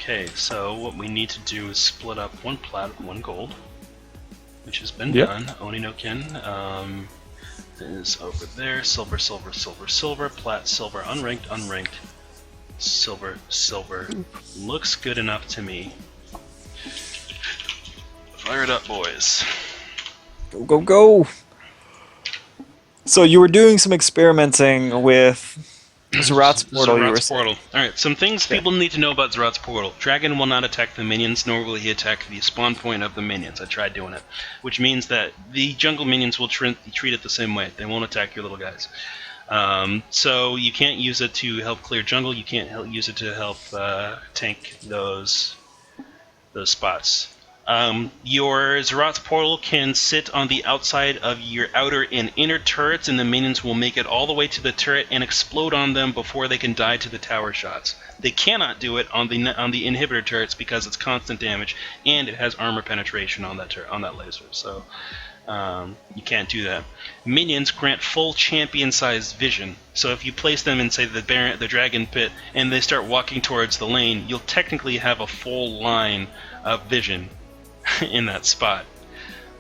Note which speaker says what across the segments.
Speaker 1: Okay, so what we need to do is split up 1 plat, 1 gold, which has been done. Oninokin is over there. Silver, silver, silver, silver. Plat, silver, unranked, unranked. Silver, silver. Looks good enough to me. Fire it up, boys.
Speaker 2: Go, go, go! So you were doing some experimenting with Zerat's Portal, you were
Speaker 1: Zerat's
Speaker 2: saying.
Speaker 1: Portal. Alright, some things people need to know about Zerat's Portal. Dragon will not attack the minions, nor will he attack the spawn point of the minions. I tried doing it. Which means that the jungle minions will treat it the same way. They won't attack your little guys. So you can't use it to help clear jungle, you can't use it to help tank those spots. Your Zerat's Portal can sit on the outside of your outer and inner turrets, and the minions will make it all the way to the turret and explode on them before they can die to the tower shots. They cannot do it on the inhibitor turrets because it's constant damage, and it has armor penetration on that laser. So you can't do that. Minions grant full champion-sized vision. So if you place them in, say, the dragon pit, and they start walking towards the lane, you'll technically have a full line of vision in that spot.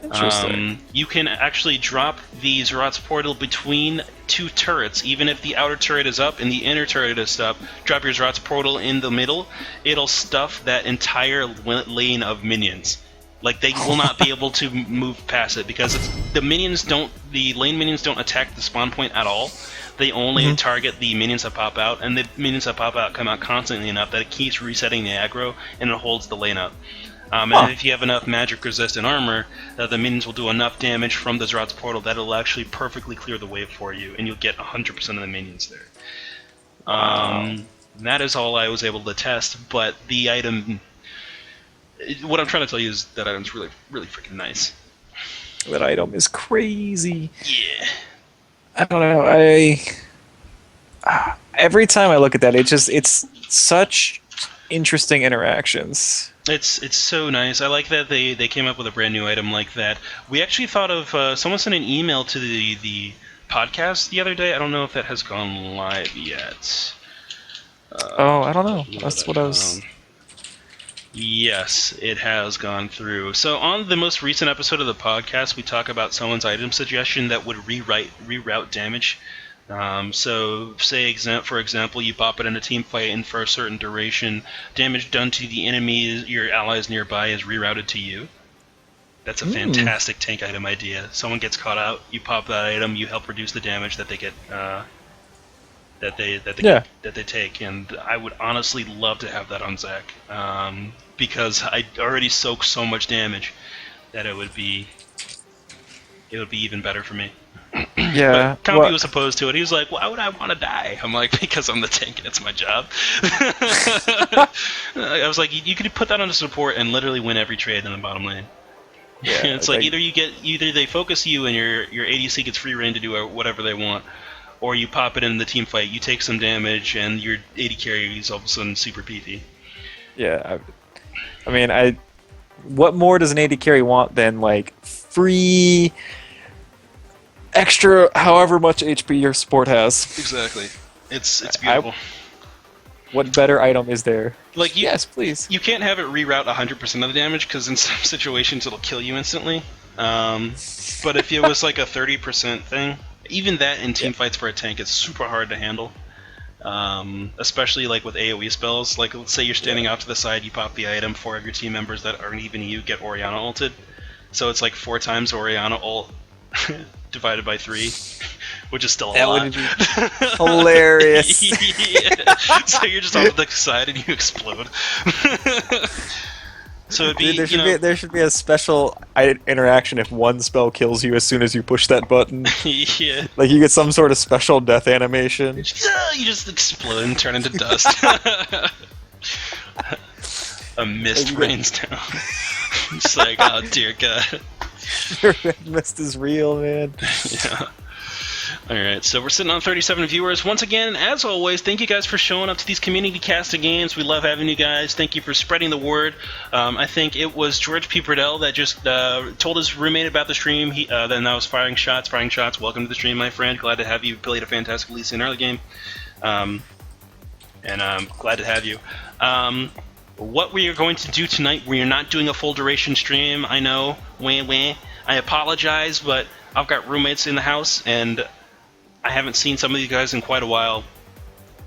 Speaker 2: Interesting.
Speaker 1: You can actually drop the Zerat's Portal between 2 turrets, even if the outer turret is up and the inner turret is up. Drop your Zerat's Portal in the middle, it'll stuff that entire lane of minions. Like, they will not be able to move past it because the lane minions don't attack the spawn point at all. They only target the minions that pop out, and the minions that pop out come out constantly enough that it keeps resetting the aggro and it holds the lane up. And if you have enough magic-resistant armor, the minions will do enough damage from the Zerat's Portal that it'll actually perfectly clear the way for you, and you'll get 100% of the minions there. That is all I was able to test, but the item... What I'm trying to tell you is that item's really, really freaking nice.
Speaker 2: That item is crazy.
Speaker 1: Yeah.
Speaker 2: I don't know, every time I look at that, it's such interesting interactions.
Speaker 1: It's so nice. I like that they came up with a brand new item like that. We actually thought of someone sent an email to the podcast the other day. I don't know if that has gone live yet.
Speaker 2: I don't know. That's what I was...
Speaker 1: Yes, it has gone through. So on the most recent episode of the podcast, we talk about someone's item suggestion that would reroute damage. So, say, for example, you pop it in a team fight, and for a certain duration, damage done to the enemy, your allies nearby, is rerouted to you. That's a fantastic tank item idea. Someone gets caught out, you pop that item, you help reduce the damage that they get, that they take, and I would honestly love to have that on Zac, because I already soak so much damage that it would be even better for me.
Speaker 2: Yeah.
Speaker 1: But Combi was opposed to it. He was like, "Why would I want to die?" I'm like, "Because I'm the tank and it's my job." I was like, "You could put that on a support and literally win every trade in the bottom lane." Yeah, it's like either they focus you and your ADC gets free reign to do whatever they want, or you pop it in the team fight, you take some damage, and your AD carry is all of a sudden super peefy.
Speaker 2: Yeah, I mean, what more does an AD carry want than, like, free extra however much HP your support has?
Speaker 1: Exactly. It's beautiful.
Speaker 2: What better item is there?
Speaker 1: Like,
Speaker 2: yes, please.
Speaker 1: You can't have it reroute 100% of the damage, because in some situations it'll kill you instantly. But if it was like a 30% thing, even that in team fights for a tank is super hard to handle. Especially like with AoE spells. Like, let's say you're standing off to the side, you pop the item, 4 of your team members that aren't even you get Orianna ulted. So it's like 4 times Orianna ult divided by 3, which is still a lot.
Speaker 2: That would be hilarious.
Speaker 1: Yeah. So you're just off to the side and you explode. So it'd be,
Speaker 2: there should be a special interaction if one spell kills you as soon as you push that button.
Speaker 1: Yeah.
Speaker 2: Like, you get some sort of special death animation.
Speaker 1: You just explode and turn into dust. A mist rains down. It's like, oh dear God.
Speaker 2: Your red mist is real, man.
Speaker 1: Yeah. Alright, so we're sitting on 37 viewers. Once again, as always, thank you guys for showing up to these community casting games. We love having you guys. Thank you for spreading the word. I think it was George P. Purdell that just told his roommate about the stream. Then I was firing shots. Welcome to the stream, my friend. Glad to have you. Played a fantastic Lisa in early game. And I'm glad to have you. what we are going to do tonight, we are not doing a full duration stream. I know, wah. I apologize, but I've got roommates in the house, and I haven't seen some of you guys in quite a while.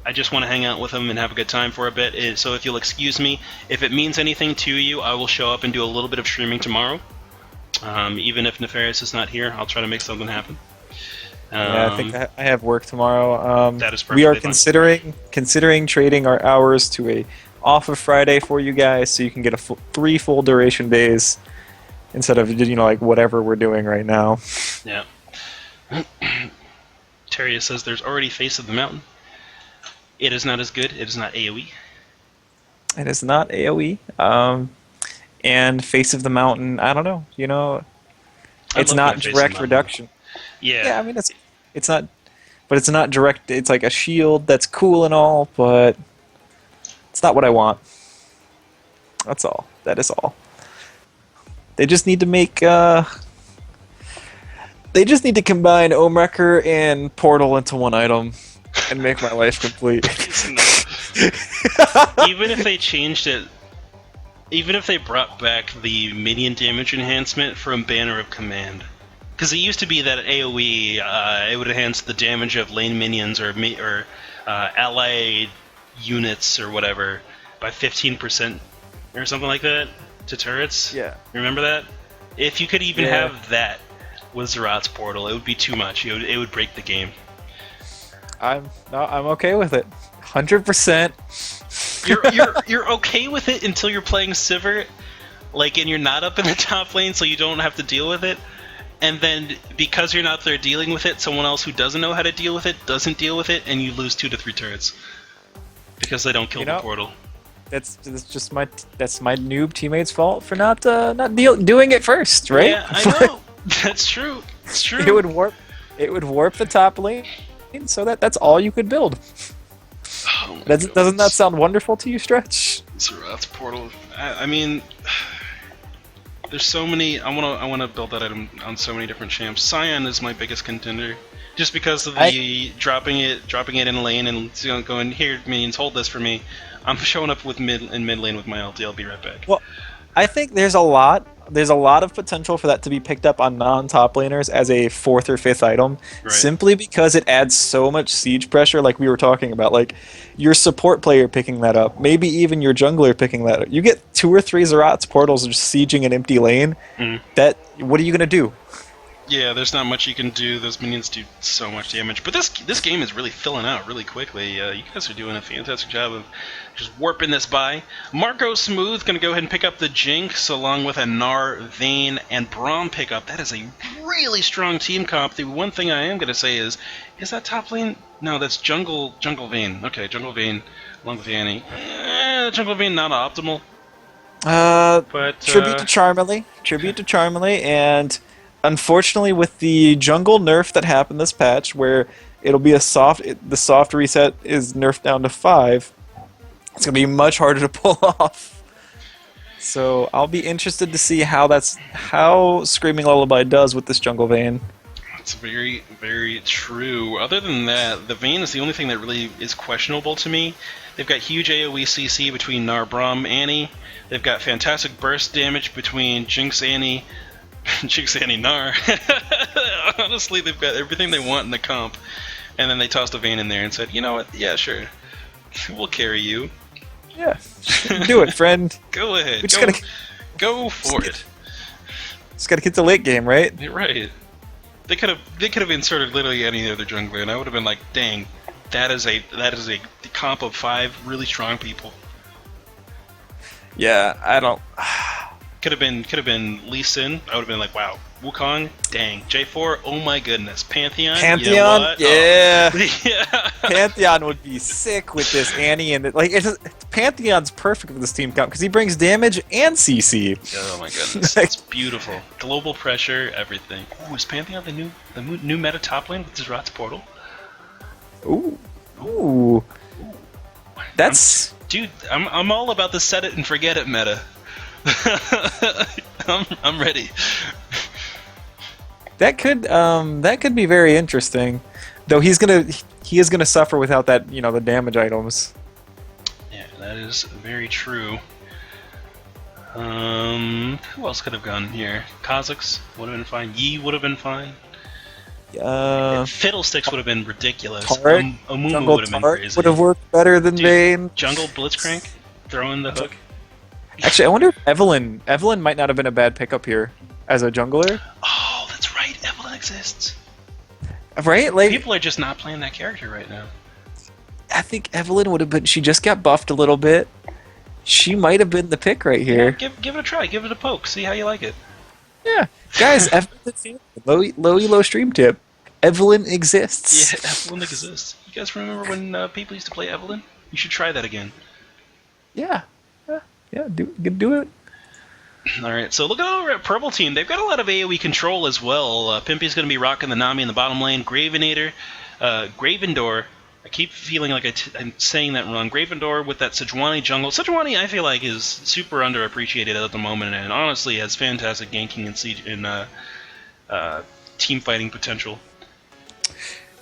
Speaker 1: I just want to hang out with them and have a good time for a bit. So if you'll excuse me, if it means anything to you, I will show up and do a little bit of streaming tomorrow. Even if Nefarious is not here, I'll try to make something happen.
Speaker 2: Yeah, I think I have work tomorrow.
Speaker 1: That is
Speaker 2: we are
Speaker 1: perfectly
Speaker 2: considering trading our hours to a off of Friday for you guys, so you can get a 3 full duration days instead of like whatever we're doing right now.
Speaker 1: Yeah. Terria says there's already Face of the Mountain. It is not as good. It is not AoE.
Speaker 2: It is not AoE. And Face of the Mountain, I don't know. It's not direct reduction.
Speaker 1: Yeah.
Speaker 2: I mean it's not, but it's not direct. It's like a shield that's cool and all, but it's not what I want. That's all. That is all. They just need to make. They just need to combine Omewrecker and Portal into one item, and make my life complete.
Speaker 1: Even if they changed it, even if they brought back the minion damage enhancement from Banner of Command, because it used to be that AoE it would enhance the damage of lane minions or allied units or whatever by 15% or something like that to turrets.
Speaker 2: Yeah.
Speaker 1: Remember that? If you could even have that with Zerat's Portal, it would be too much. It would break the game.
Speaker 2: I'm okay with it. 100%.
Speaker 1: You're okay with it until you're playing Sivert, and you're not up in the top lane, so you don't have to deal with it. And then because you're not there dealing with it, someone else who doesn't know how to deal with it doesn't deal with it, and you lose 2 to 3 turrets because they don't kill the portal. That's
Speaker 2: my noob teammate's fault for not doing it first, right?
Speaker 1: Yeah, I know. That's true. It's true.
Speaker 2: It would warp the top lane, so that's all you could build.
Speaker 1: Oh
Speaker 2: Doesn't that sound wonderful to you, Stretch?
Speaker 1: Zerat's Portal. I mean, there's so many. I want to build that item on so many different champs. Scion is my biggest contender, just because of the dropping it in lane and going here, minions, hold this for me. I'm showing up with mid lane with my ulti. I'll be right back.
Speaker 2: Well, I think there's a lot of potential for that to be picked up on non-top laners as a 4th or 5th item, simply because it adds so much siege pressure, like we were talking about. Like, your support player picking that up, maybe even your jungler picking that up. You get 2 or 3 Zerat's portals just sieging an empty lane. What are you gonna do?
Speaker 1: Yeah, there's not much you can do. Those minions do so much damage. But this game is really filling out really quickly. You guys are doing a fantastic job of just warping this by. Marco Smooth going to go ahead and pick up the Jinx along with a Gnar, Vayne, and Braum pickup. That is a really strong team comp. The one thing I am going to say is that top lane? No, that's Jungle Vayne. Okay, Jungle Vayne along with Annie. Jungle Vayne not optimal.
Speaker 2: But tribute to Charmely, and unfortunately, with the jungle nerf that happened this patch, where it'll be the soft reset is nerfed down to 5, it's gonna be much harder to pull off. So I'll be interested to see how Screaming Lullaby does with this jungle Vayne.
Speaker 1: That's very, very true. Other than that, the Vayne is the only thing that really is questionable to me. They've got huge AoE CC between Gnar, Braum, Annie. They've got fantastic burst damage between Jinx, Annie, Gnar. Honestly, they've got everything they want in the comp. And then they tossed a Vayne in there and said, you know what, yeah, sure. We'll carry you.
Speaker 2: Yeah, do it, friend.
Speaker 1: Go ahead. Go for it.
Speaker 2: Just gotta get the late game, right?
Speaker 1: You're right. They could have inserted literally any other jungler, and I would have been like, dang, that is a comp of 5 really strong people.
Speaker 2: Yeah, I don't.
Speaker 1: Could have been Lee Sin. I would have been like, wow. Wukong, dang. J4, oh my goodness. Pantheon, you know what?
Speaker 2: Yeah.
Speaker 1: Oh. Yeah.
Speaker 2: Pantheon would be sick with this Annie, and Pantheon's perfect with this team comp because he brings damage and CC.
Speaker 1: Oh my goodness, it's beautiful. Global pressure, everything. Ooh, is Pantheon the new meta top lane with Zerat's Portal?
Speaker 2: Ooh. That's
Speaker 1: I'm all about the set it and forget it meta. I'm ready.
Speaker 2: That could be very interesting, though. He is gonna suffer without that, the damage items.
Speaker 1: Yeah, that is very true. Who else could have gone here? Kazakhs would have been fine. Yi would have been fine. Fiddlesticks would have been ridiculous. Amumu would have been crazy.
Speaker 2: Would have worked better than Vayne.
Speaker 1: Jungle Blitzcrank, throw in the hook.
Speaker 2: Actually, I wonder if Evelyn might not have been a bad pickup here as a jungler.
Speaker 1: Oh, that's right. Evelyn exists.
Speaker 2: Right? Like,
Speaker 1: people are just not playing that character right now.
Speaker 2: I think Evelyn would have been. She just got buffed a little bit. She might have been the pick right here.
Speaker 1: Yeah, give it a try. Give it a poke. See how you like it.
Speaker 2: Yeah, guys. LowElo stream tip. Evelyn exists.
Speaker 1: Yeah, Evelyn exists. You guys remember when people used to play Evelyn? You should try that again.
Speaker 2: Yeah. Do it.
Speaker 1: Alright, so looking over at Purple Team, they've got a lot of AoE control as well. Pimpy's going to be rocking the Nami in the bottom lane. Gravendor. I keep feeling like I'm saying that wrong. Gravendor with that Sejuani jungle. Sejuani, I feel like, is super underappreciated at the moment, and honestly has fantastic ganking and team fighting potential.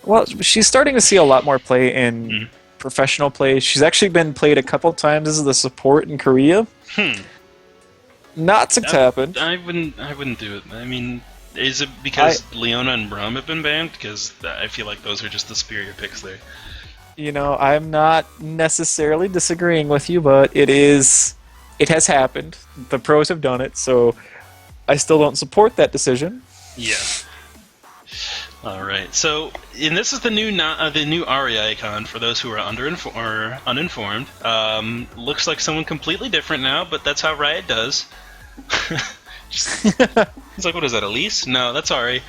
Speaker 2: Well, she's starting to see a lot more play in professional play. She's actually been played a couple times as the support in Korea. Not to happen.
Speaker 1: I wouldn't do it. I mean, is it because Leona and Braum have been banned? Because I feel like those are just the superior picks there.
Speaker 2: You know, I'm not necessarily disagreeing with you, but it has happened. The pros have done it, so I still don't support that decision.
Speaker 1: Yeah. All right. So, and this is the new Ahri icon for those who are uninformed. Looks like someone completely different now, but that's how Riot does. It's like, what is that, Elise? No, that's Ahri.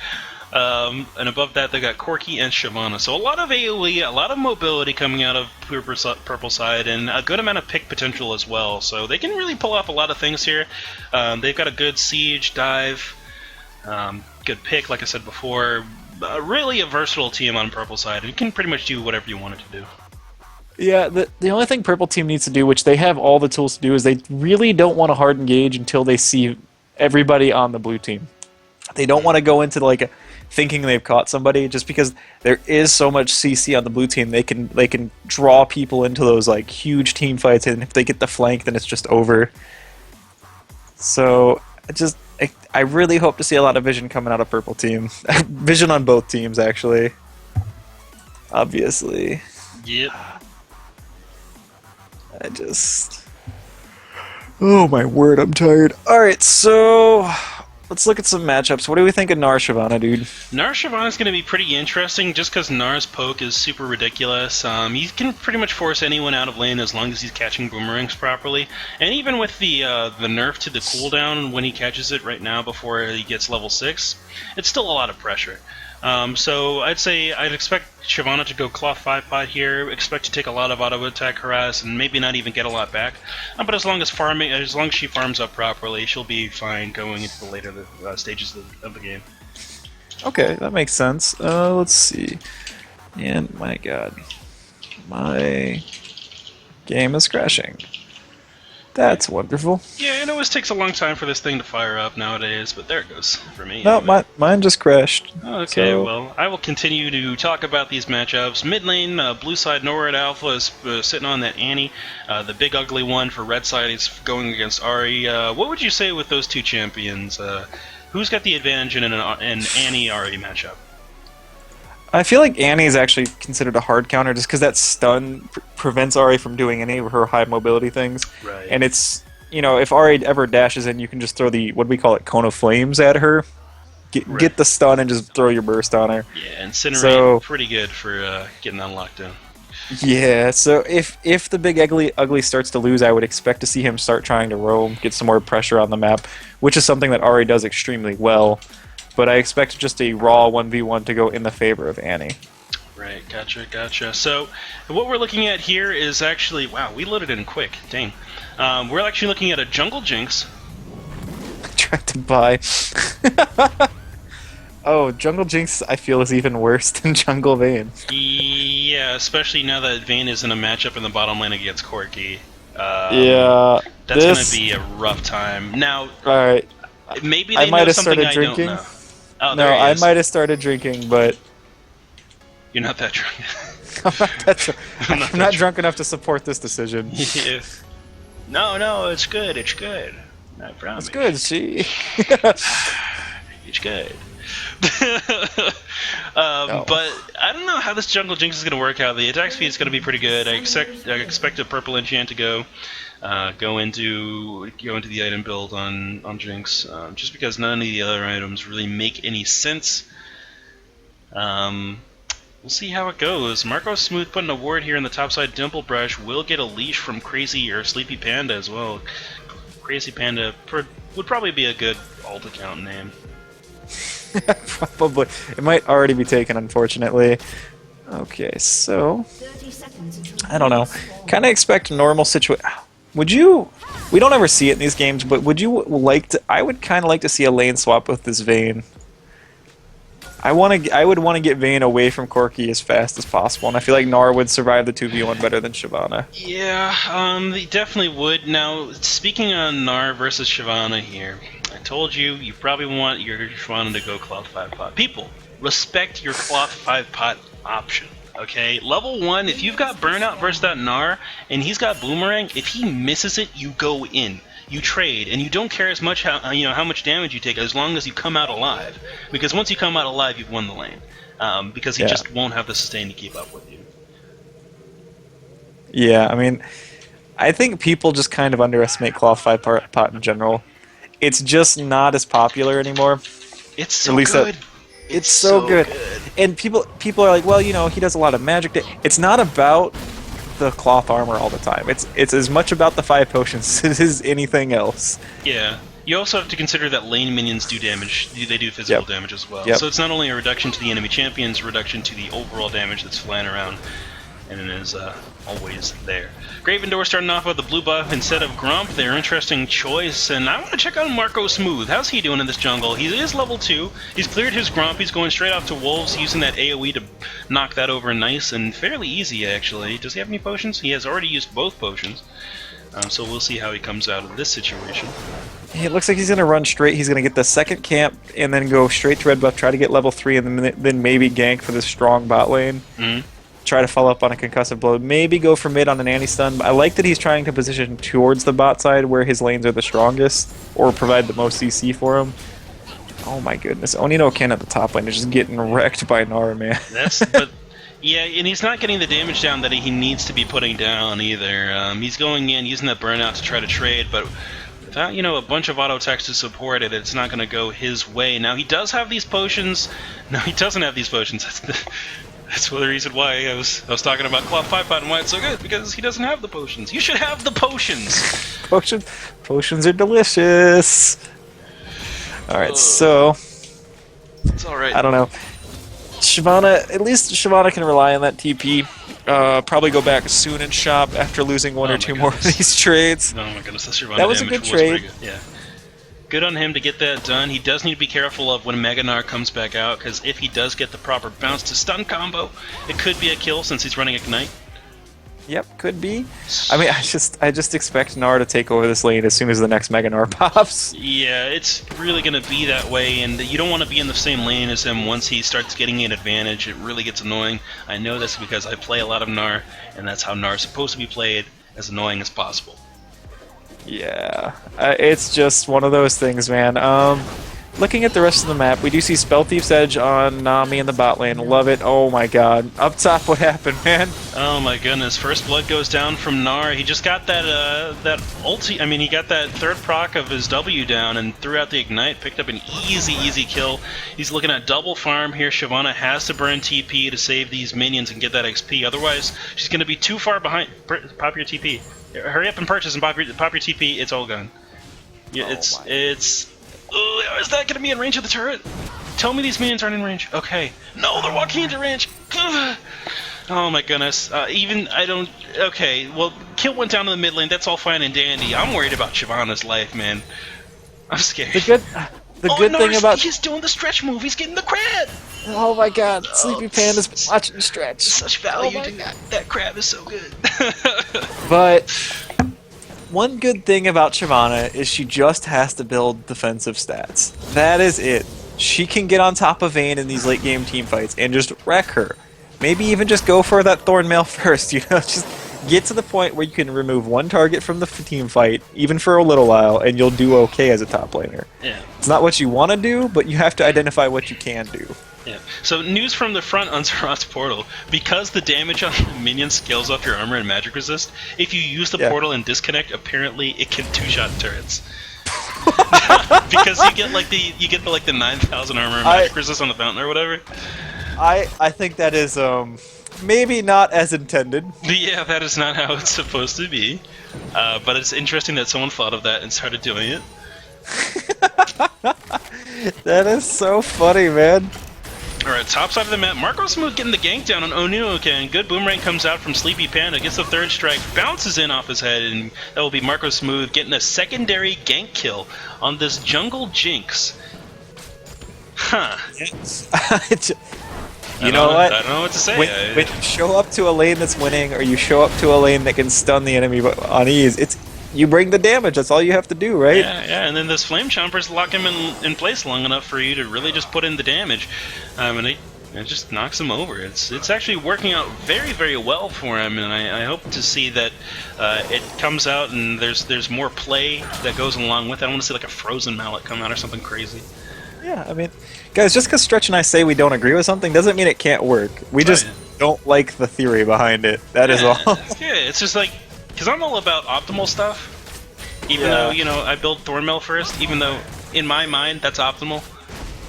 Speaker 1: And above that, they got Corki and Shyvana. So a lot of AoE, a lot of mobility coming out of purple side, and a good amount of pick potential as well. So they can really pull off a lot of things here. They've got a good siege, dive, good pick, like I said before. Really a versatile team on purple side. You can pretty much do whatever you want it to do.
Speaker 2: Yeah, the only thing purple team needs to do, which they have all the tools to do, is they really don't want to hard engage until they see everybody on the blue team. They don't want to go into like thinking they've caught somebody, just because there is so much CC on the blue team. They can draw people into those like huge team fights, and if they get the flank, then it's just over. So I really hope to see a lot of vision coming out of purple team. Vision on both teams, actually. Obviously.
Speaker 1: Yep.
Speaker 2: Oh my word, I'm tired. Alright, so let's look at some matchups. What do we think of Gnar Shyvana, dude?
Speaker 1: Gnar Shyvana is going to be pretty interesting just because Gnar's poke is super ridiculous. He can pretty much force anyone out of lane as long as he's catching boomerangs properly. And even with the nerf to the cooldown when he catches it right now before he gets level 6, it's still a lot of pressure. So I'd expect Shyvana to go cloth 5 pot here, expect to take a lot of auto attack harass and maybe not even get a lot back. But as long as she farms up properly, she'll be fine going into the later stages of the game.
Speaker 2: Okay, that makes sense. Let's see. And my god, my game is crashing. That's wonderful.
Speaker 1: Yeah, it always takes a long time for this thing to fire up nowadays, but there it goes for me.
Speaker 2: No,
Speaker 1: anyway.
Speaker 2: mine just crashed.
Speaker 1: Okay,
Speaker 2: so...
Speaker 1: well, I will continue to talk about these matchups. Mid lane, blue side, Norwood Alpha is sitting on that Annie. The big ugly one for red side is going against Ahri. What would you say with those two champions? Who's got the advantage in an Annie-Ahri matchup?
Speaker 2: I feel like Annie is actually considered a hard counter just because that stun prevents Ahri from doing any of her high mobility things.
Speaker 1: Right.
Speaker 2: And it's, you know, if Ahri ever dashes in, you can just throw the, what do we call it, cone of flames at her. Get the stun and just throw your burst on her.
Speaker 1: Yeah, Incinerate, pretty good for getting on lockdown.
Speaker 2: Yeah, so if the big ugly starts to lose, I would expect to see him start trying to roam, get some more pressure on the map, which is something that Ahri does extremely well. But I expect just a raw 1v1 to go in the favor of Annie.
Speaker 1: Right, gotcha. So, what we're looking at here is actually... Wow, we loaded in quick. Dang. We're actually looking at a Jungle Jinx.
Speaker 2: I tried to buy... Oh, Jungle Jinx, I feel, is even worse than Jungle Vayne.
Speaker 1: Yeah, especially now that Vayne is in a matchup in the bottom lane against Corki.
Speaker 2: Yeah,
Speaker 1: that's going to be a rough time. Now,
Speaker 2: alright,
Speaker 1: maybe they know something I don't know. Oh,
Speaker 2: no, I might have started drinking, but...
Speaker 1: You're not that drunk.
Speaker 2: I'm not that drunk. I'm not drunk enough to support this decision.
Speaker 1: Yeah. No, it's good, I promise.
Speaker 2: That's good, see?
Speaker 1: It's good.
Speaker 2: No.
Speaker 1: But I don't know how this Jungle Jinx is going to work out. The attack speed is going to be pretty good. I expect a purple enchant to go into the item build on Jinx, just because none of the other items really make any sense. We'll see how it goes. Marco Smooth putting a ward here in the topside Dimple Brush will get a leash from Crazy or Sleepy Panda as well. Crazy Panda would probably be a good alt account name.
Speaker 2: Probably. It might already be taken, unfortunately. Okay, so... I don't know. Kind of expect normal situation... Would you... We don't ever see it in these games, but would you like to... I would kind of like to see a lane swap with this Vayne. I would want to get Vayne away from Corki as fast as possible, and I feel like Gnar would survive the 2v1 better than Shyvana.
Speaker 1: Yeah, they definitely would. Now, speaking on Gnar versus Shyvana here, I told you, you probably want your Shyvana to go cloth 5 pot. People, respect your cloth 5 pot option, okay? Level 1, if you've got Burnout versus that Gnar, and he's got Boomerang, if he misses it, you go in. You trade, and you don't care as much how much damage you take, as long as you come out alive. Because once you come out alive, you've won the lane. Because he just won't have the sustain to keep up with you.
Speaker 2: Yeah, I mean, I think people just kind of underestimate cloth 5 pot in general. It's just not as popular anymore.
Speaker 1: It's so good.
Speaker 2: It's so good. And people are like, well, he does a lot of magic. It's not about the cloth armor all the time. It's as much about the 5 potions as it is anything else.
Speaker 1: Yeah. You also have to consider that lane minions do damage. They do physical damage as well. So it's not only a reduction to the enemy champions, a reduction to the overall damage that's flying around, and it is always there. Gravendor starting off with the blue buff instead of Grump. They're interesting choice, and I want to check out Marco Smooth. How's he doing in this jungle? He is level 2. He's cleared his Grump. He's going straight off to Wolves, using that AoE to knock that over nice and fairly easy, actually. Does he have any potions? He has already used both potions. So we'll see how he comes out of this situation.
Speaker 2: It looks like he's going to run straight. He's going to get the second camp and then go straight to red buff, try to get level 3, and then maybe gank for this strong bot lane. Try to follow up on a concussive blow. Maybe go for mid on an anti-stun. I like that he's trying to position towards the bot side where his lanes are the strongest, or provide the most CC for him. Oh my goodness. Onino Ken at the top lane is just getting wrecked by Gnar, man.
Speaker 1: Yeah, and he's not getting the damage down that he needs to be putting down either. He's going in, using that burnout to try to trade, but without, a bunch of auto attacks to support it, it's not going to go his way. Now, he does have these potions. No, he doesn't have these potions. That's the reason why I was talking about cloth 5 pot and why it's so good, because he doesn't have the potions. You should have the potions!
Speaker 2: Potions are delicious! Alright, so...
Speaker 1: It's alright.
Speaker 2: I don't know. Shyvana, at least Shyvana can rely on that TP. Probably go back soon and shop after losing one or two more of these trades.
Speaker 1: Oh my goodness,
Speaker 2: that was a good trade.
Speaker 1: Good. Yeah. Good on him to get that done. He does need to be careful of when Mega Gnar comes back out, because if he does get the proper bounce to stun combo, it could be a kill since he's running Ignite.
Speaker 2: Yep, could be. I mean, I just expect Gnar to take over this lane as soon as the next Mega Gnar pops.
Speaker 1: Yeah, it's really going to be that way, and you don't want to be in the same lane as him once he starts getting an advantage. It really gets annoying. I know this because I play a lot of Gnar, and that's how Gnar is supposed to be played, as annoying as possible.
Speaker 2: Yeah, it's just one of those things, man. Looking at the rest of the map, we do see Spell Thief's Edge on Nami in the bot lane. Love it. Oh my god. Up top, what happened, man?
Speaker 1: Oh my goodness. First blood goes down from Gnar. He just got that ulti. I mean, he got that third proc of his W down and threw out the Ignite. Picked up an easy kill. He's looking at double farm here. Shyvana has to burn TP to save these minions and get that XP. Otherwise, she's going to be too far behind. Pop your TP. Hurry up and purchase and pop your TP. It's all gone. Yeah, it's. Oh, is that going to be in range of the turret? Tell me these minions aren't in range. Okay. No, they're walking into range. Oh my goodness. Okay, well, kill went down to the mid lane. That's all fine and dandy. I'm worried about Shyvana's life, man. I'm scared.
Speaker 2: The good thing about...
Speaker 1: He's doing the stretch move. He's getting the cred.
Speaker 2: Oh my god. Sleepy Panda's watching stretch.
Speaker 1: Such value, dude. That crab is so good.
Speaker 2: But... one good thing about Shyvana is she just has to build defensive stats. That is it. She can get on top of Vayne in these late game team fights and just wreck her. Maybe even just go for that Thornmail first, just get to the point where you can remove one target from the team fight, even for a little while, and you'll do okay as a top laner.
Speaker 1: Yeah.
Speaker 2: It's not what you want to do, but you have to identify what you can do.
Speaker 1: Yeah. So news from the front on Zerat's portal. Because the damage on the minion scales off your armor and magic resist, if you use the portal and disconnect, apparently it can two-shot turrets. Because you get the 9,000 armor and magic resist on the fountain or whatever.
Speaker 2: I think that is maybe not as intended.
Speaker 1: Yeah, that is not how it's supposed to be. But it's interesting that someone thought of that and started doing it.
Speaker 2: That is so funny, man.
Speaker 1: Alright, top side of the map, Marco Smooth getting the gank down on Onu again. Good boomerang comes out from Sleepy Panda, gets the third strike, bounces in off his head, and that will be Marco Smooth getting a secondary gank kill on this jungle Jinx. Huh.
Speaker 2: You know what?
Speaker 1: I don't know what to say.
Speaker 2: When you show up to a lane that's winning, or you show up to a lane that can stun the enemy on ease, you bring the damage. That's all you have to do, right?
Speaker 1: Yeah, and then this Flame Chompers lock him in place long enough for you to really just put in the damage. And it just knocks him over. It's actually working out very, very well for him, and I hope to see that it comes out and there's more play that goes along with it. I want to see like a Frozen Mallet come out or something crazy.
Speaker 2: Yeah, I mean, guys, just because Stretch and I say we don't agree with something doesn't mean it can't work. We just don't like the theory behind it. That is all.
Speaker 1: Yeah, it's just like, because I'm all about optimal stuff. Even though, I build Thornmail first, even though in my mind that's optimal.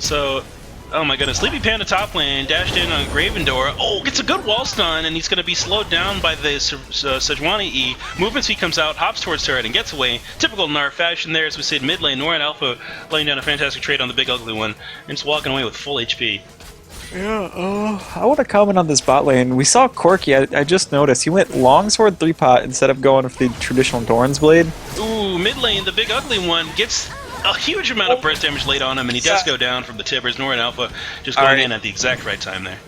Speaker 1: So, oh my goodness, Sleepy Panda top lane, dashed in on Gravendor. Oh, gets a good wall stun, and he's going to be slowed down by the Sejuani E. Movement speed comes out, hops towards turret, and gets away. Typical Gnar fashion there, as we see mid lane. Noran Alpha laying down a fantastic trade on the big ugly one, and just walking away with full HP.
Speaker 2: Yeah, I want to comment on this bot lane. We saw Corky, I just noticed, he went longsword 3-pot instead of going with the traditional Doran's Blade.
Speaker 1: Ooh, mid lane, the big ugly one gets a huge amount of burst damage laid on him, and he does go down from the Tibbers. Noran Alpha just going in at the exact right time there.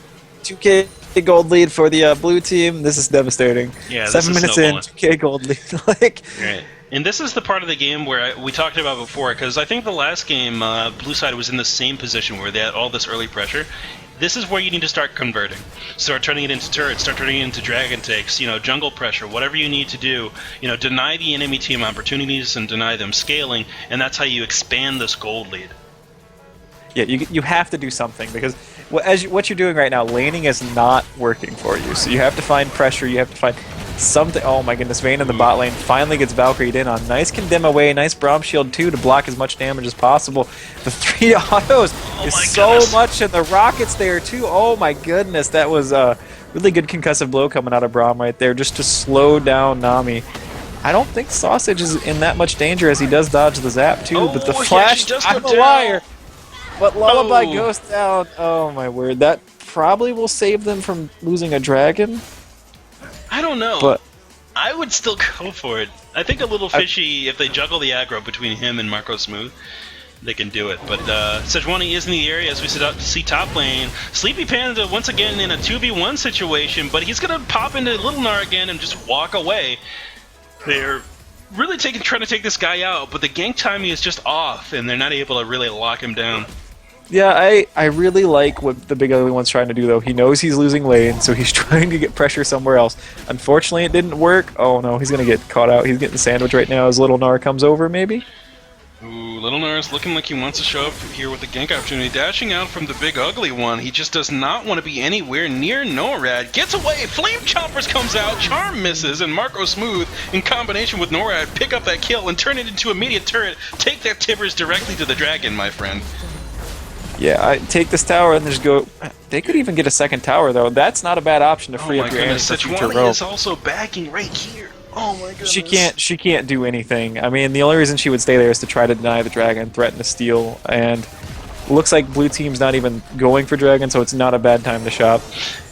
Speaker 2: 2k gold lead for the blue team. This is devastating.
Speaker 1: Yeah,
Speaker 2: 7 minutes in, 2k gold lead.
Speaker 1: Right. And this is the part of the game where we talked about before, because I think the last game, blue side was in the same position where they had all this early pressure. This is where you need to start converting. Start turning it into turrets, start turning it into dragon takes, jungle pressure, whatever you need to do. Deny the enemy team opportunities and deny them scaling, and that's how you expand this gold lead.
Speaker 2: Yeah, you have to do something, because what you're doing right now, laning is not working for you. So you have to find pressure, you have to find something. Oh my goodness, Vayne in the bot lane finally gets Valkyrie'd in on. Nice condemn away, nice Braum shield too to block as much damage as possible. The 3 autos is so much, and the rockets there too. Oh my goodness, that was a really good concussive blow coming out of Braum right there, just to slow down Nami. I don't think Sausage is in that much danger, as he does dodge the zap too, but the flash on the wire. But Lullaby goes down. Oh my word, that probably will save them from losing a dragon.
Speaker 1: I don't know.
Speaker 2: But
Speaker 1: I would still go for it. I think a little fishy, if they juggle the aggro between him and Marco Smooth, they can do it. But Sejuani is in the area as we see top lane. Sleepy Panda once again in a 2v1 situation, but he's going to pop into Little Gnar again and just walk away. They're really trying to take this guy out, but the gank timing is just off, and they're not able to really lock him down.
Speaker 2: Yeah, I really like what the big ugly one's trying to do, though. He knows he's losing lane, so he's trying to get pressure somewhere else. Unfortunately, it didn't work. Oh no, he's going to get caught out. He's getting the sandwich right now as Little Gnar comes over, maybe?
Speaker 1: Ooh, Little Gnar is looking like he wants to show up here with the gank opportunity. Dashing out from the big ugly one. He just does not want to be anywhere near NORAD. Gets away, Flame Chompers comes out, Charm misses, and Marco Smooth, in combination with NORAD, pick up that kill and turn it into immediate turret. Take that Tibbers directly to the dragon, my friend.
Speaker 2: Yeah, I take this tower and just go. They could even get a second tower, though. That's not a bad option to free up your enemies.
Speaker 1: Sejuani is also backing right here. Oh my goodness.
Speaker 2: She can't do anything. I mean, the only reason she would stay there is to try to deny the dragon, threaten to steal, and looks like blue team's not even going for dragon, so it's not a bad time to shop.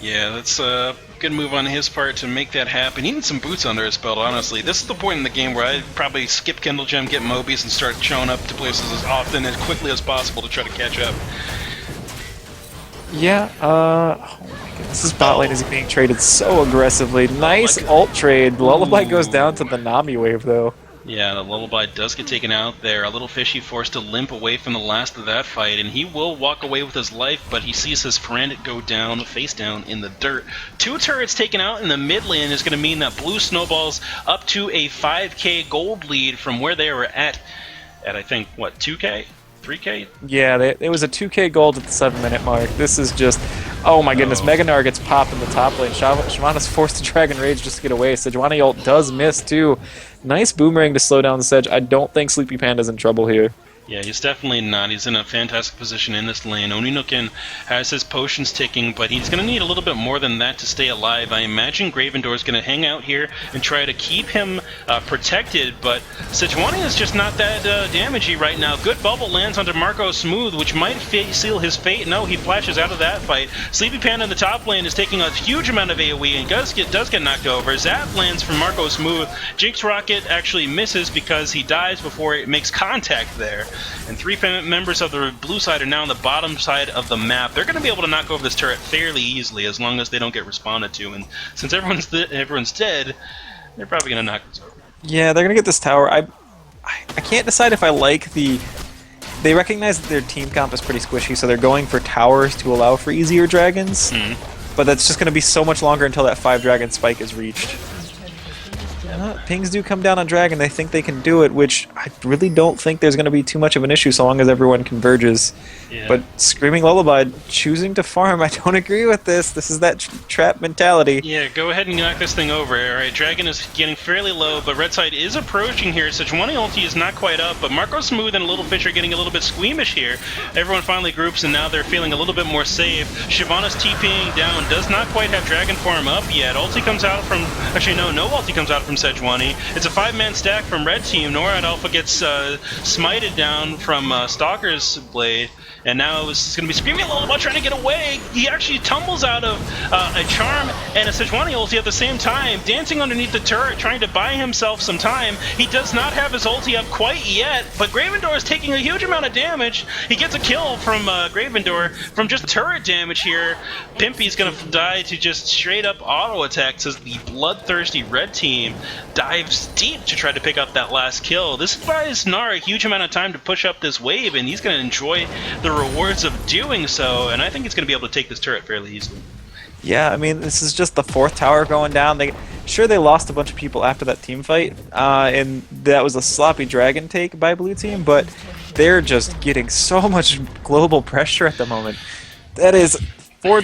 Speaker 1: Yeah, that's a good move on his part to make that happen. He needs some boots under his belt, honestly. This is the point in the game where I'd probably skip Kindle Gem, get Mobius, and start showing up to places as often and as quickly as possible to try to catch up.
Speaker 2: Yeah, oh my goodness, this bot lane is being traded so aggressively. Nice ult trade. Lullaby goes down to the Nami wave, though.
Speaker 1: Yeah, the Lullaby does get taken out there. A little fishy forced to limp away from the last of that fight, and he will walk away with his life, but he sees his friend go down, face down in the dirt. 2 turrets taken out in the mid lane is going to mean that Blue snowballs up to a 5k gold lead from where they were at I think, what, 2k? 3k?
Speaker 2: Yeah, it was a 2k gold at the 7-minute mark. This is just... Oh my goodness, Mega Gnar gets popped in the top lane. Shyvana's forced to Dragon Rage just to get away. Sejuani ult does miss too. Nice boomerang to slow down the Sedge. I don't think Sleepy Panda's in trouble here.
Speaker 1: Yeah, he's definitely not. He's in a fantastic position in this lane. Oninukin has his potions ticking, but he's going to need a little bit more than that to stay alive. I imagine Gravendor is going to hang out here and try to keep him protected, but Sejuani is just not that damagey right now. Good bubble lands onto Marco Smooth, which might seal his fate. No, he flashes out of that fight. Sleepy Panda in the top lane is taking a huge amount of AoE and does get knocked over. Zap lands from Marco Smooth. Jinx Rocket actually misses because he dies before it makes contact there. And 3 members of the blue side are now on the bottom side of the map. They're going to be able to knock over this turret fairly easily as long as they don't get responded to. And since everyone's dead, they're probably going to knock this over.
Speaker 2: Yeah, they're going to get this tower. I can't decide if I like the... They recognize that their team comp is pretty squishy, so they're going for towers to allow for easier dragons. But that's just going to be so much longer until that 5-dragon spike is reached. Pings do come down on Dragon. They think they can do it, which I really don't think there's going to be too much of an issue so long as everyone converges.
Speaker 1: Yeah.
Speaker 2: But Screaming Lullaby choosing to farm, I don't agree with this. This is that trap mentality.
Speaker 1: Yeah, go ahead and knock this thing over. Alright, Dragon is getting fairly low, but Red Side is approaching here. Sejuani ulti is not quite up, but Marco Smooth and Little Fish are getting a little bit squeamish here. Everyone finally groups, and now they're feeling a little bit more safe. Shyvana's TPing down, does not quite have Dragon form up yet. Ulti comes out from... Actually, no ulti comes out from Sejuani. It's a 5-man stack from Red Team. Norad Alpha gets smited down from Stalker's Blade, and now it's going to be Screaming Lullaby trying to get away. He actually tumbles out of a Charm and a Sejuani ulti at the same time, dancing underneath the turret, trying to buy himself some time. He does not have his ulti up quite yet, but Gravendor is taking a huge amount of damage. He gets a kill from Gravendor from just turret damage here. Pimpy's going to die to just straight up auto attacks as the bloodthirsty Red Team dives deep to try to pick up that last kill. This buys Gnar a huge amount of time to push up this wave, and he's going to enjoy the rewards of doing so, and I think he's going to be able to take this turret fairly easily.
Speaker 2: Yeah, I mean, this is just the 4th tower going down. They lost a bunch of people after that team fight, and that was a sloppy dragon take by Blue Team, but they're just getting so much global pressure at the moment. That is 4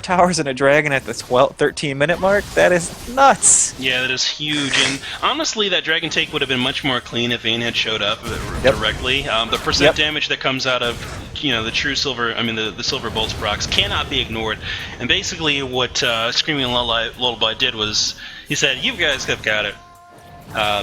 Speaker 2: towers and a dragon at the 13-minute mark. That is nuts.
Speaker 1: Yeah, that is huge. And honestly, that dragon take would have been much more clean if Vayne had showed up directly. The percent damage that comes out of the true silver, the silver bolts procs cannot be ignored. And basically, what Screaming Lullaby did was he said, "You guys have got it.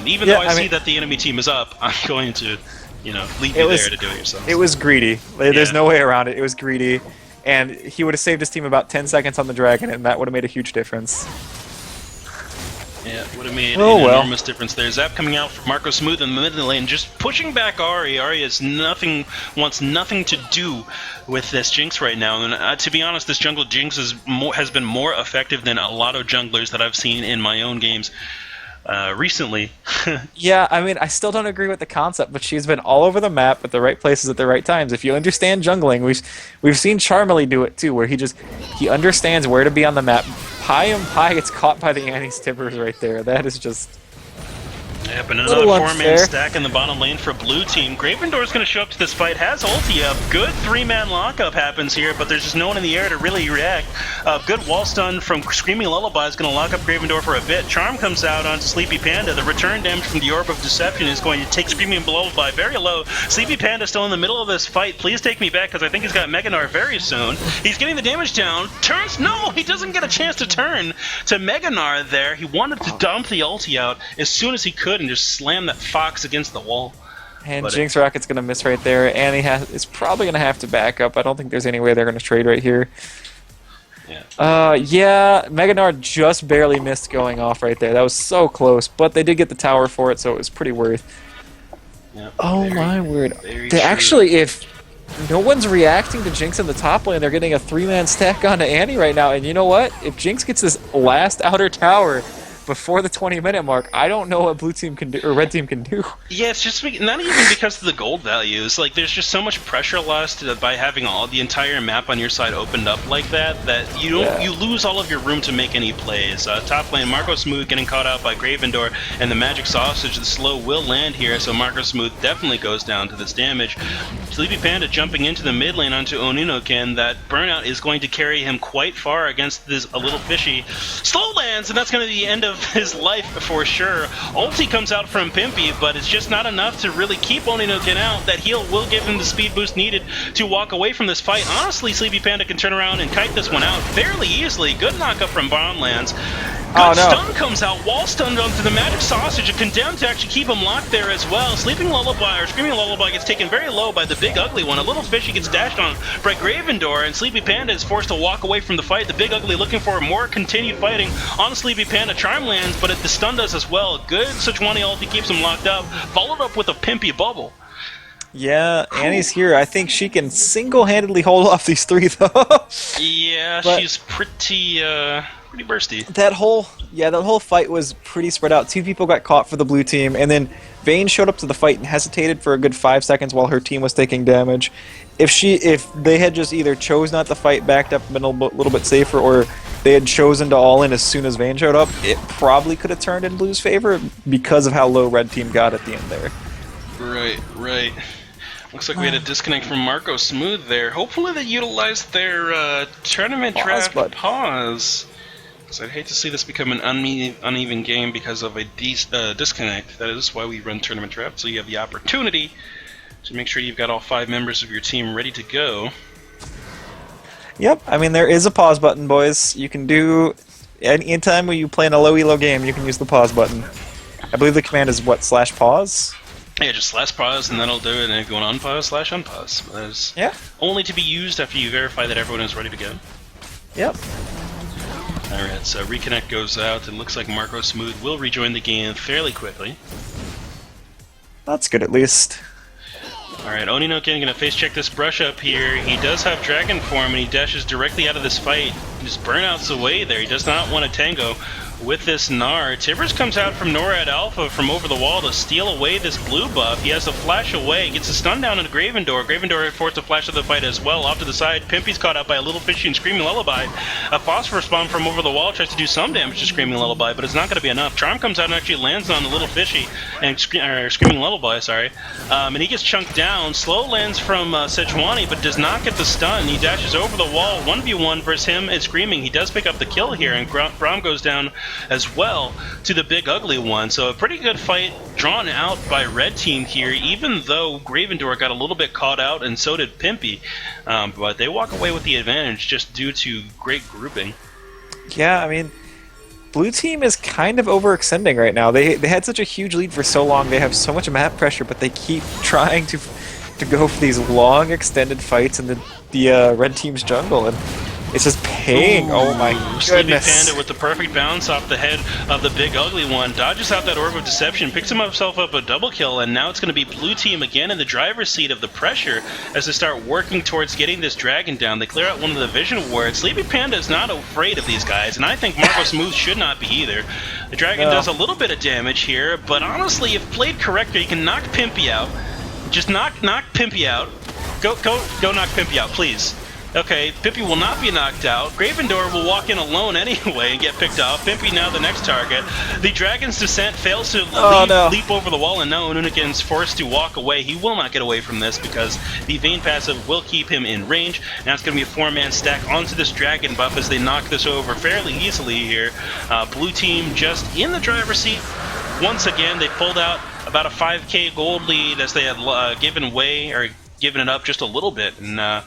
Speaker 1: Even though I see that the enemy team is up, I'm going to, leave you there to do it yourself."
Speaker 2: It was greedy. There's no way around it. It was greedy. And he would have saved his team about 10 seconds on the dragon, and that would have made a huge difference.
Speaker 1: Yeah, it would have made an enormous difference there. Zap coming out from Marco Smooth in the mid lane, just pushing back Ahri. Ahri wants nothing to do with this Jinx right now. And to be honest, this jungle Jinx has been more effective than a lot of junglers that I've seen in my own games recently.
Speaker 2: Yeah, I still don't agree with the concept, but she's been all over the map at the right places at the right times. If you understand jungling, we've seen Charmely do it too, where he understands where to be on the map. Pi gets caught by the Annie's Timbers right there. That is just...
Speaker 1: Yep, and another 4-man stack in the bottom lane for Blue Team. Gravendor's going to show up to this fight, has ulti up. Good 3-man lockup happens here, but there's just no one in the air to really react. Good wall stun from Screaming Lullaby is going to lock up Gravendor for a bit. Charm comes out onto Sleepy Panda. The return damage from the Orb of Deception is going to take Screaming Lullaby very low. Sleepy Panda still in the middle of this fight. Please take me back, because I think he's got Mega Gnar very soon. He's getting the damage down. Turns? No! He doesn't get a chance to turn to Mega Gnar there. He wanted to dump the ulti out as soon as he could and just slam that fox against the wall.
Speaker 2: And Jinx Rocket's going to miss right there. Annie is probably going to have to back up. I don't think there's any way they're going to trade right here. Yeah, Mega Gnar just barely missed going off right there. That was so close, but they did get the tower for it, so it was pretty worth. Oh my word. Actually, if no one's reacting to Jinx in the top lane, they're getting a 3-man stack onto Annie right now, and you know what? If Jinx gets this last outer tower, before the 20-minute mark, I don't know what blue team can do or red team can do.
Speaker 1: Yeah, it's just not even because of the gold values. Like, there's just so much pressure lost by having all the entire map on your side opened up like that you don't you lose all of your room to make any plays. Top lane, Marco Smooth getting caught out by Gravendor, and the Magic Sausage, the slow will land here, so Marco Smooth definitely goes down to this damage. Sleepy Panda jumping into the mid lane onto Oninoken. That burnout is going to carry him quite far against this a little fishy. Slow lands, and that's going to be the end of his life for sure. Ulti comes out from Pimpy, but it's just not enough to really keep Oninoken out. That heal will give him the speed boost needed to walk away from this fight. Honestly, Sleepy Panda can turn around and kite this one out fairly easily. Good knockup from Bomblands. Good stun comes out, wall stunned onto the Magic Sausage, and condemned to actually keep him locked there as well. Sleeping Lullaby, or Screaming Lullaby, gets taken very low by the Big Ugly one. A little fishy gets dashed on by Gravendor, and Sleepy Panda is forced to walk away from the fight. The Big Ugly looking for more continued fighting on Sleepy Panda. Charm lands, but the stun does as well. Good Sejuani ulti keeps him locked up, followed up with a Pimpy bubble.
Speaker 2: Yeah, Annie's here. I think she can single-handedly hold off these three, though.
Speaker 1: Yeah, but she's pretty bursty.
Speaker 2: That whole fight was pretty spread out. Two people got caught for the blue team, and then Vayne showed up to the fight and hesitated for a good 5 seconds while her team was taking damage. If they had just either chose not to fight, backed up, been a little bit safer, or they had chosen to all in as soon as Vayne showed up, it probably could have turned in blue's favor because of how low red team got at the end there.
Speaker 1: Right. Looks like we had a disconnect from Marco Smooth there. Hopefully they utilized their tournament draft pause. Because I'd hate to see this become an uneven game because of a disconnect. That is why we run tournament draft, so you have the opportunity to make sure you've got all 5 members of your team ready to go.
Speaker 2: Yep, I mean, there is a pause button, boys. You can do... Anytime when you play in a LowElo game, you can use the pause button. I believe the command is what, /pause?
Speaker 1: Yeah, just /pause, and that'll do it, and then go on unpause /unpause. That is only to be used after you verify that everyone is ready to go.
Speaker 2: Yep.
Speaker 1: Alright, so reconnect goes out. It looks like Marco Smooth will rejoin the game fairly quickly.
Speaker 2: That's good, at least.
Speaker 1: Alright, Oninoken gonna face check this brush up here. He does have Dragon Form, and he dashes directly out of this fight. Just burnouts away there. He does not want to tango with this Gnar. Tibbers comes out from NORAD Alpha from over the wall to steal away this blue buff. He has to flash away, gets a stun down into Gravendor. Gravendor forced to flash to the fight as well. Off to the side, Pimpy's caught out by a little fishy and Screaming Lullaby. A Phosphorus Bomb from over the wall tries to do some damage to Screaming Lullaby, but it's not going to be enough. Charm comes out and actually lands on the little fishy, and Screaming Lullaby, sorry. And he gets chunked down. Slow lands from Sejuani, but does not get the stun. He dashes over the wall, 1v1 versus him and Screaming. He does pick up the kill here, and Braum goes down as well to the Big Ugly one. So a pretty good fight drawn out by red team here, even though Gravendor got a little bit caught out, and so did Pimpy. But they walk away with the advantage just due to great grouping. Yeah,
Speaker 2: I mean, blue team is kind of overextending right now. They had such a huge lead for so long. They have so much map pressure, but they keep trying to go for these long extended fights in the red team's jungle, and it's just paying. Oh my goodness.
Speaker 1: Sleepy Panda with the perfect bounce off the head of the Big Ugly one. Dodges out that Orb of Deception, picks himself up a double kill, and now it's going to be blue team again in the driver's seat of the pressure as they start working towards getting this dragon down. They clear out one of the vision wards. Sleepy Panda is not afraid of these guys, and I think Marco Smooth should not be either. The dragon does a little bit of damage here, but honestly, if played correctly, you can knock Pimpy out. Just knock Pimpy out. Go knock Pimpy out, please. Okay, Pimpy will not be knocked out. Gravendor will walk in alone anyway and get picked off. Pimpy now the next target. The Dragon's Descent fails to leap over the wall, and now Oninoken's forced to walk away. He will not get away from this because the Vayne passive will keep him in range. Now it's going to be a 4-man stack onto this Dragon buff as they knock this over fairly easily here. Blue team just in the driver's seat. Once again, they pulled out about a 5k gold lead as they had given it up just a little bit, and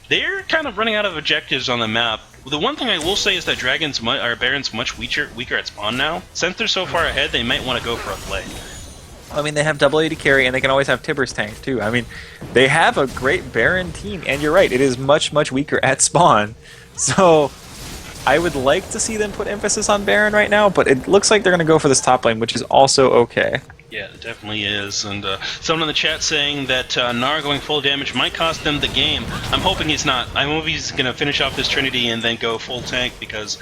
Speaker 1: they're kind of running out of objectives on the map. The one thing I will say is that Baron's much weaker at spawn now. Since they're so far ahead, they might want to go for a play.
Speaker 2: I mean, they have double AD carry, and they can always have Tibbers tank, too. I mean, they have a great Baron team, and you're right, it is much, much weaker at spawn. So I would like to see them put emphasis on Baron right now, but it looks like they're going to go for this top lane, which is also okay.
Speaker 1: Yeah, it definitely is. And someone in the chat saying that Gnar going full damage might cost them the game. I'm hoping he's not. I hope he's going to finish off this Trinity and then go full tank, because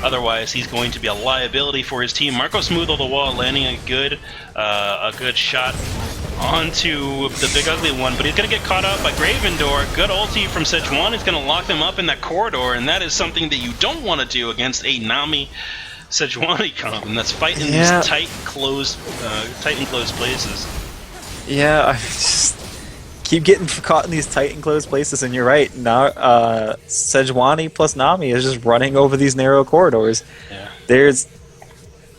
Speaker 1: otherwise he's going to be a liability for his team. Marco Smooth on the wall, landing a good shot onto the Big Ugly one, but he's going to get caught up by Gravendor. Good ulti from Sejuani is going to lock them up in that corridor, and that is something that you don't want to do against a Nami Sejuani comp, and that's fighting these tight enclosed places.
Speaker 2: Yeah, I just keep getting caught in these tight enclosed places, and you're right. Now, Sejuani plus Nami is just running over these narrow corridors.
Speaker 1: Yeah.
Speaker 2: There's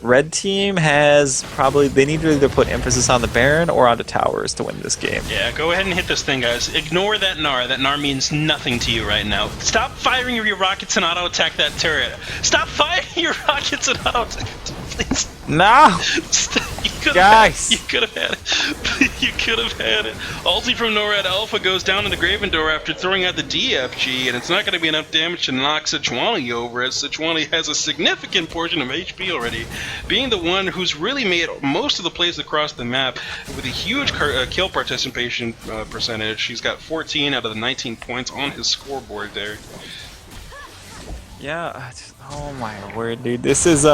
Speaker 2: Red team has probably, they need to either put emphasis on the Baron or on the towers to win this game.
Speaker 1: Yeah, go ahead and hit this thing, guys. Ignore that Gnar. That Gnar means nothing to you right now. Stop firing your rockets and auto-attack that turret. Stop firing your rockets and auto-attack it, please.
Speaker 2: No! Guys!
Speaker 1: You could have had it. You could have had it. Ulti from NORAD Alpha goes down into Gravendor after throwing out the DFG, and it's not going to be enough damage to knock Sejuani over, as Sejuani has a significant portion of HP already, being the one who's really made most of the plays across the map with a huge kill participation percentage. He's got 14 out of the 19 points on his scoreboard there.
Speaker 2: Yeah, oh my word, dude. This is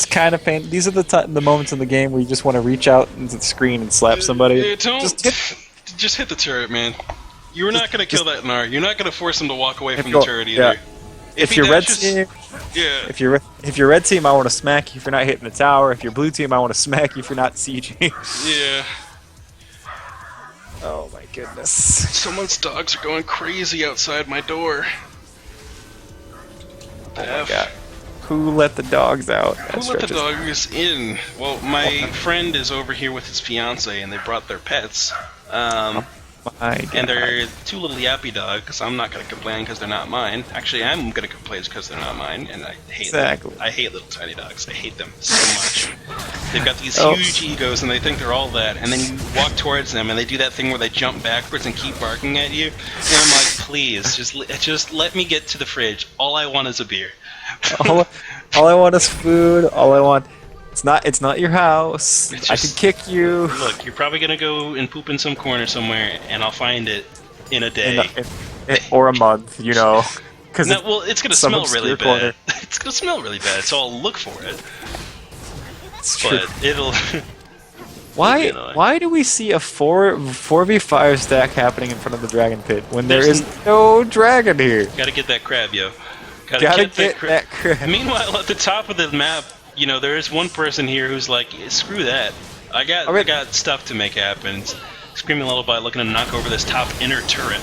Speaker 2: kind of pain. These are the moments in the game where you just want to reach out into the screen and slap somebody.
Speaker 1: Just hit the turret, man. You're not going to kill that Gnar. You're not going to force him to walk away from the turret either.
Speaker 2: Yeah. If you're red team, if you're red team, I want to smack you if you're not hitting the tower. If you're blue team, I want to smack you if you're not sieging.
Speaker 1: Yeah.
Speaker 2: Oh my goodness.
Speaker 1: Someone's dogs are going crazy outside my door.
Speaker 2: Oh my god. Who let the dogs out?
Speaker 1: Who let the dogs in? Well, my friend is over here with his fiance, and they brought their pets. And they're two little yappy dogs. I'm not going to complain because they're not mine. Actually, I'm going to complain because they're not mine, and I hate them. I hate little tiny dogs. I hate them so much. They've got these huge egos, and they think they're all that. And then you walk towards them, and they do that thing where they jump backwards and keep barking at you. And I'm like, please, just let me get to the fridge. All I want is a beer.
Speaker 2: all I want is food. All I want. It's not your house. I can kick you.
Speaker 1: Look, you're probably gonna go and poop in some corner somewhere, and I'll find it in a day,
Speaker 2: or a month. You know, because
Speaker 1: well, it's gonna smell really bad. It's gonna smell really bad, so I'll look for it.
Speaker 2: It's true.
Speaker 1: But it'll.
Speaker 2: Why do we see a 4v5 stack happening in front of the dragon pit when there is no dragon here?
Speaker 1: Gotta get that crab, yo.
Speaker 2: Gotta get that crab.
Speaker 1: Meanwhile, at the top of the map, you know, there is one person here who's like, screw that. I got stuff to make happen. Screaming Lullaby looking to knock over this top inner turret.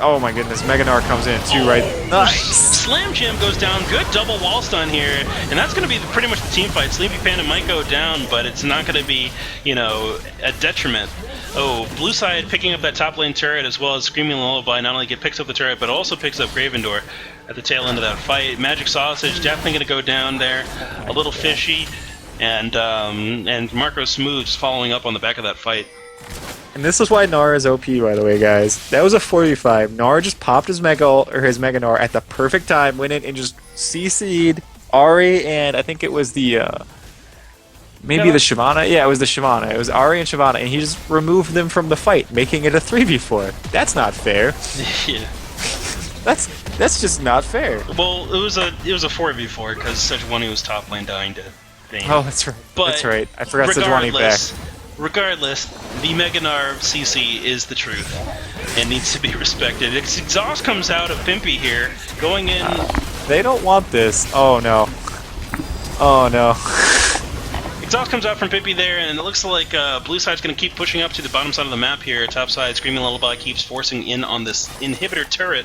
Speaker 2: Oh my goodness, Mega Gnar comes in too, right? Nice!
Speaker 1: Slam Jam goes down, good double wall stun here, and that's going to be pretty much the team fight. Sleepy Panda might go down, but it's not going to be, you know, a detriment. Oh, blue side picking up that top lane turret as well as Screaming Lullaby not only picks up the turret, but also picks up Gravendor at the tail end of that fight. Magic Sausage definitely going to go down there, a little fishy, and Marco Smooth just following up on the back of that fight.
Speaker 2: And this is why Gnar is OP, by the way, guys. That was a 4v5. Gnar just popped his Mega Gnar at the perfect time, went in and just CC'd Ahri, and I think it was the maybe the Shyvana. Yeah, it was the Shyvana. It was Ahri and Shyvana, and he just removed them from the fight, making it a 3v4. That's not fair.
Speaker 1: Yeah.
Speaker 2: That's just not fair.
Speaker 1: Well, it was a 4v4 because Sejuani was top lane dying to Vayne.
Speaker 2: Oh, that's right.
Speaker 1: But
Speaker 2: that's right. I forgot Sejuani back.
Speaker 1: Regardless, the Mega Gnar CC is the truth and needs to be respected. Exhaust comes out of Pimpy here, going in.
Speaker 2: They don't want this. Oh no. Oh no.
Speaker 1: Exhaust comes out from Pimpy there, and it looks like blue side's going to keep pushing up to the bottom side of the map here. Top side, Screaming Lullaby keeps forcing in on this inhibitor turret.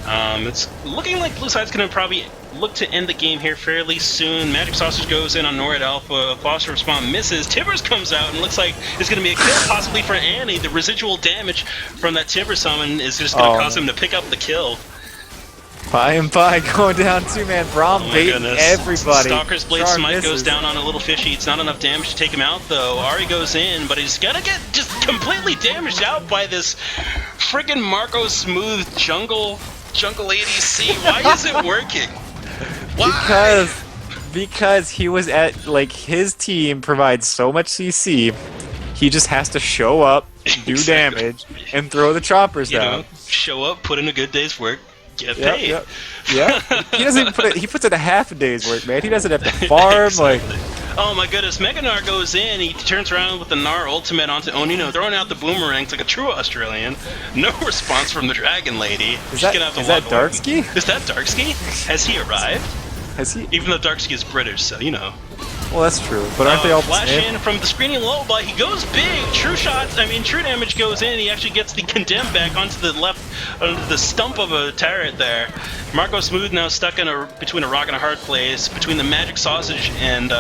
Speaker 1: It's looking like blue side's going to probably look to end the game here fairly soon. Magic Sausage goes in on NORAD Alpha. Foster Spawn misses. Tibbers comes out and looks like it's going to be a kill possibly for Annie. The residual damage from that Timber summon is just going to cause him to pick up the kill.
Speaker 2: Pie and Pie going down too, man. Braum baiting everybody.
Speaker 1: Stalker's Blade Smite goes down on a little fishy. It's not enough damage to take him out, though. Ahri goes in, but he's gonna get just completely damaged out by this friggin' Marco Smooth jungle ADC. Why is it working? Why?
Speaker 2: Because he was at, like, his team provides so much CC, he just has to show up, do damage, and throw the choppers down.
Speaker 1: Show up, put in a good day's work, get paid.
Speaker 2: Yeah. He doesn't even put it. He puts in a half a day's work, man. He doesn't have to farm.
Speaker 1: Exactly. Oh my goodness, Mega Gnar goes in, he turns around with the Gnar ultimate onto Onino, throwing out the boomerangs like a true Australian. No response from the Dragon Lady.
Speaker 2: Is that Darkski?
Speaker 1: Is that Darkski? Has he arrived?
Speaker 2: Has he?
Speaker 1: Even though Darkski is British, so you know.
Speaker 2: Well, that's true, but aren't they all
Speaker 1: flash in from the screening lullaby, he goes big, true damage goes in, he actually gets the condemn back onto the left, onto the stump of a turret there. Marco Smooth now stuck in between a rock and a hard place, between the Magic Sausage and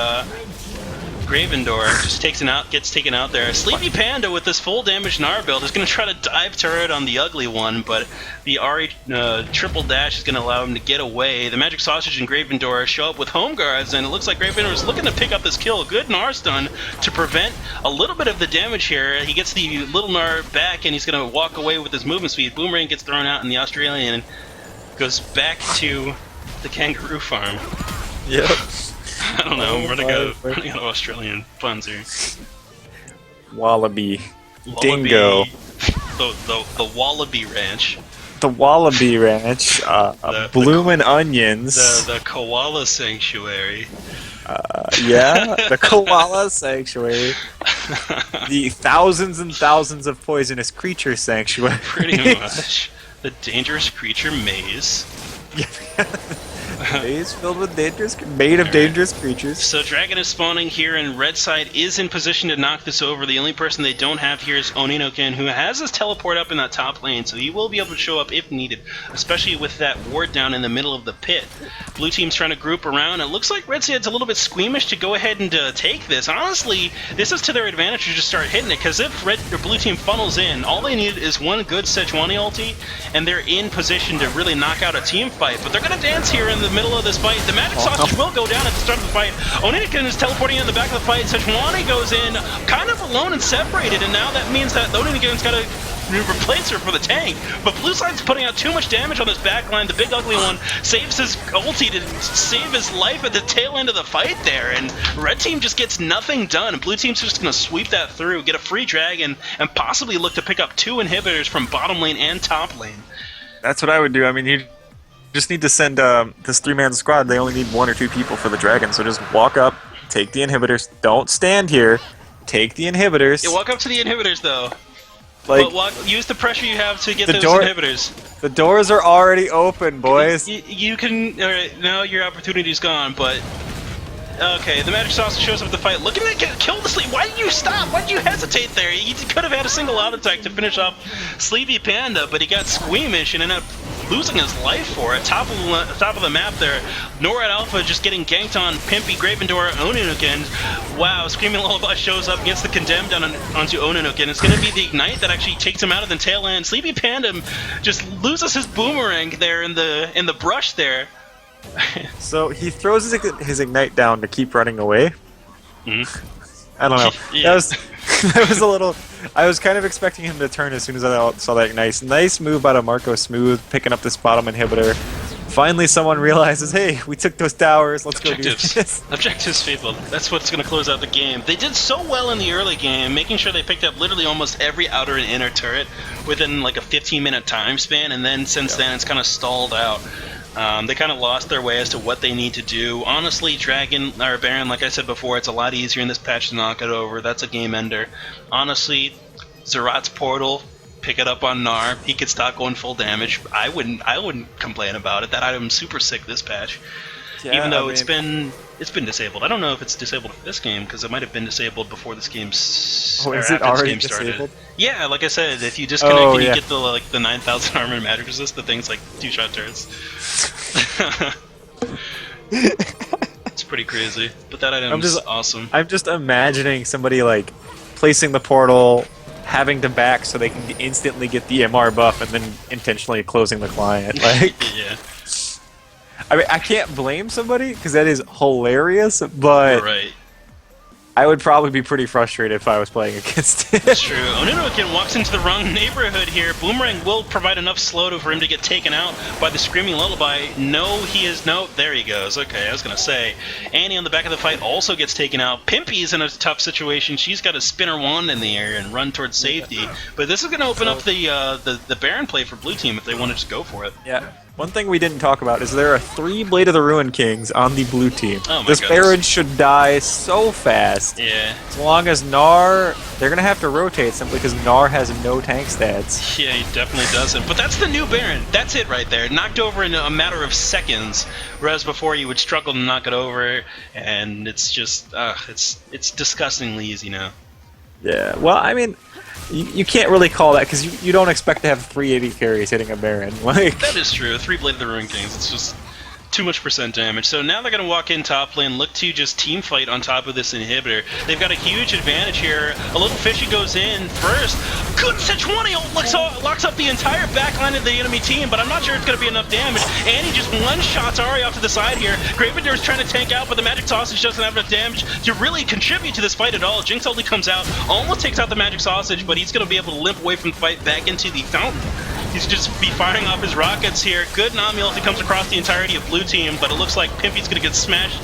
Speaker 1: Gravendor, just gets taken out there. Sleepy Panda with this full damage Gnar build is going to try to dive turret on the ugly one, but the Ari triple dash is going to allow him to get away. The Magic Sausage and Gravendor show up with home guards, and it looks like Gravendor is looking to pick up this kill. Good Gnar stun to prevent a little bit of the damage here. He gets the little Gnar back, and he's going to walk away with his movement speed. Boomerang gets thrown out, and the Australian goes back to the kangaroo farm.
Speaker 2: Yep.
Speaker 1: I don't know, I'm running out of Australian puns here.
Speaker 2: Wallaby. Dingo.
Speaker 1: The Wallaby Ranch.
Speaker 2: The Wallaby Ranch. Bloomin' Onions.
Speaker 1: The Koala Sanctuary.
Speaker 2: The Koala Sanctuary. The thousands and thousands of poisonous creature sanctuary.
Speaker 1: Pretty much. The Dangerous Creature Maze.
Speaker 2: Maze filled with dangerous creatures.
Speaker 1: So Dragon is spawning here, and Red Side is in position to knock this over. The only person they don't have here is Oninoken, who has his teleport up in that top lane, so he will be able to show up if needed, especially with that ward down in the middle of the pit. Blue team's trying to group around. It looks like Red Side's a little bit squeamish to go ahead and take this. Honestly, this is to their advantage to just start hitting it, because if Blue team funnels in, all they need is one good Sejuani ulti, and they're in position to really knock out a team fight. But they're going to dance here in the middle of this fight. The Magic Sausage will go down at the start of the fight. Oninoken is teleporting in the back of the fight. Sejuani goes in kind of alone and separated, and now that means that Oninoken's got to replace her for the tank. But Blue Side's putting out too much damage on this backline. The big ugly one saves his ulti to save his life at the tail end of the fight there, and Red Team just gets nothing done. Blue Team's just going to sweep that through, get a free dragon, and possibly look to pick up 2 inhibitors from bottom lane and top lane.
Speaker 2: That's what I would do. I mean, you just need to send this 3-man squad. They only need 1 or 2 people for the dragon, so just walk up, take the inhibitors. Don't stand here. Take the inhibitors.
Speaker 1: Yeah, walk up to the inhibitors, though.
Speaker 2: Like,
Speaker 1: but use the pressure you have to get those inhibitors.
Speaker 2: The doors are already open, boys.
Speaker 1: You can... Alright, now your opportunity's gone, but... Okay, the Magic Sausage shows up at the fight, looking to kill the Sleep. Why did you stop? Why did you hesitate there? He could have had a single out attack to finish off Sleepy Panda, but he got squeamish and ended up losing his life for it. Top of the map there. NORAD Alpha just getting ganked on Pimpy, Gravendor, Oninoken. Wow, Screaming Lullaby shows up, gets the condemned onto Oninoken. It's going to be the Ignite that actually takes him out of the tail end. Sleepy Panda just loses his boomerang there in the brush there.
Speaker 2: So he throws his Ignite down to keep running away. I don't know.
Speaker 1: Yeah.
Speaker 2: That was a little... I was kind of expecting him to turn as soon as I saw that nice move out of Marco Smooth, picking up this bottom inhibitor. Finally, someone realizes, hey, we took those towers, let's go do this.
Speaker 1: Objectives, people. That's what's going to close out the game. They did so well in the early game, making sure they picked up literally almost every outer and inner turret within like a 15-minute time span, and then since then it's kind of stalled out. They kind of lost their way as to what they need to do. Honestly, Dragon or Baron, like I said before, it's a lot easier in this patch to knock it over. That's a game ender. Honestly, Zerat's Portal, pick it up on Gnar. He could stop going full damage. I wouldn't complain about it. That item's super sick this patch. Yeah, even though it's been disabled. I don't know if it's disabled for this game because it might have been disabled before this game started.
Speaker 2: Is it already disabled?
Speaker 1: Yeah, like I said, if you disconnect you get the 9,000 armor and magic resist, the thing's like 2-shot turrets. It's pretty crazy, but that item's awesome.
Speaker 2: I'm just imagining somebody like placing the portal, having to back so they can instantly get the MR buff, and then intentionally closing the client. Like,
Speaker 1: yeah.
Speaker 2: I mean, I can't blame somebody because that is hilarious, but
Speaker 1: right.
Speaker 2: I would probably be pretty frustrated if I was playing against it.
Speaker 1: That's true. Onuno again walks into the wrong neighborhood here. Boomerang will provide enough slow for him to get taken out by the Screaming Lullaby. No, he is... No, there he goes. Okay, I was going to say. Annie on the back of the fight also gets taken out. Pimpy's in a tough situation. She's got to spin her wand in the air and run towards safety. But this is going to open up the Baron play for Blue Team if they want to just go for it.
Speaker 2: Yeah. One thing we didn't talk about is there are 3 Blade of the Ruin Kings on the blue team.
Speaker 1: Oh my
Speaker 2: this
Speaker 1: goodness.
Speaker 2: Baron should die so fast.
Speaker 1: Yeah.
Speaker 2: As long as Gnar... They're going to have to rotate simply because Gnar has no tank stats.
Speaker 1: Yeah, he definitely doesn't. But that's the new Baron. That's it right there. Knocked over in a matter of seconds. Whereas before you would struggle to knock it over. And it's just... it's disgustingly easy now.
Speaker 2: Yeah, well, I mean... You can't really call that because you don't expect to have 380 carries hitting a Baron. Like
Speaker 1: that is true. 3 Blade of the Ruin Kings. It's just too much % damage. So now they're going to walk in top lane, look to just team fight on top of this inhibitor. They've got a huge advantage here. A little fishy goes in first. Good Sejuani locks up the entire back line of the enemy team, but I'm not sure it's going to be enough damage. And he just one-shots Ari off to the side here. Gravendir's trying to tank out, but the Magic Sausage doesn't have enough damage to really contribute to this fight at all. Jinx only comes out, almost takes out the Magic Sausage, but he's going to be able to limp away from the fight back into the fountain. He's just be firing off his rockets here. Good Nami ulti comes across the entirety of Blue Team, but it looks like Pimpy's going to get smashed